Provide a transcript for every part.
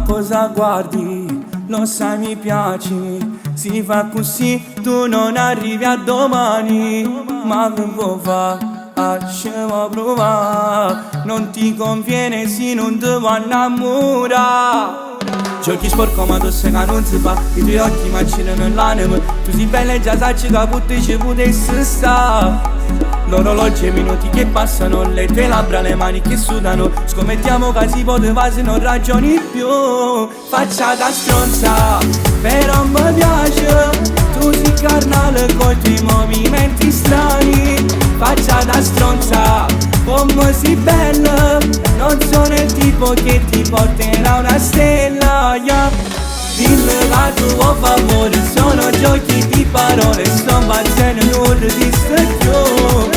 cosa guardi? Lo sai mi piaci. Si fa così, tu non arrivi a domani. Ma che vuoi fare? Lasciamo provare. Non ti conviene se non ti vuoi innamorare. Giochi sporco ma tu sai che non si fa. I tuoi occhi macinano l'anima. Tu sei bella e già sai che putti ci potessi sta. L'orologio e i minuti che passano, le tue labbra, le mani che sudano. Scommettiamo che si poteva se non ragioni più. Faccia da stronza, però mi piace. Tu sei carnale con i tuoi movimenti strani. Faccia da stronza, come sei bella. Non sono il tipo che ti porterà una stella, yeah. Dillo a tuo favore, sono giochi di parole. Sto baciando nulla di stacchio.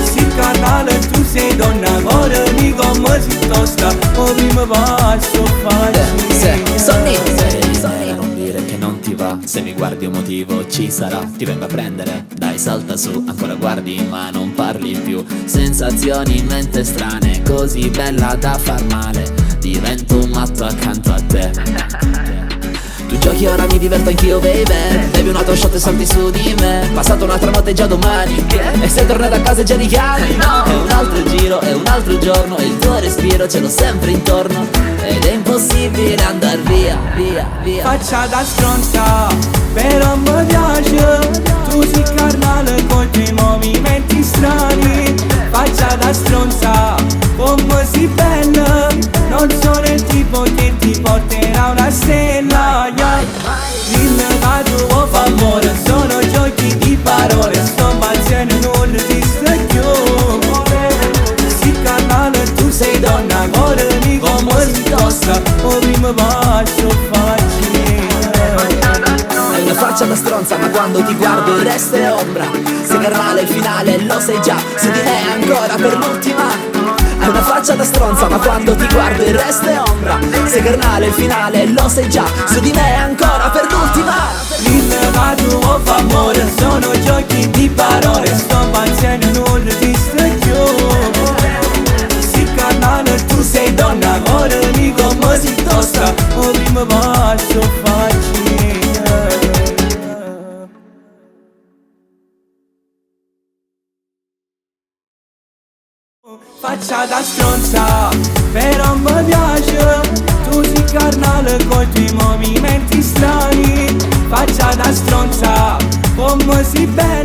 Sei carnale, tu sei donna. Ora mi come si tosta. O prima passo facile. Non dire che non ti va. Se mi guardi un motivo ci sarà. Ti vengo a prendere, dai salta su. Ancora guardi ma non parli più. Sensazioni in mente strane, così bella da far male. Divento un matto accanto a te. Tu giochi ora mi diverto anch'io baby. Bevi un altro shot e salti su di me. Passato un'altra notte già domani. E sei tornato a casa e già richiami. È un altro giro, è un altro giorno. E il tuo respiro ce l'ho sempre intorno. Ed è impossibile andar via, via, via. Faccia da stronza, però mi piace. Tu sei carnale con i tuoi movimenti strani. Faccia da stronza, come sei bella. Non sono il tipo che ti porterà una stella, yeah. Dillo a tuo favore, sono giochi di parole. Sto baciando nulla di stacchio. Sei carnale, tu sei donna. Ora mi come si tosta. O prima bacio facile. Hai una faccia da stronza ma quando ti guardo il resto è ombra. Sei carnale il finale lo sai già. Su di me ancora per l'ultima. Hai una faccia da stronza ma quando ti guardo il resto è ombra. Sei carnale il finale lo sai già. Su di me ancora per l'ultima. Dillo a tuo favore, sono giochi di parole. Sto baciando nulla di stacchio. Sei carnale, tu sei donna. Ora mi come si tosta. O prima bacio facile. Faccia da stronza, però mi piace. Tu sei carnale con i tuoi movimenti strani. Faccia da stronza, come sei bella.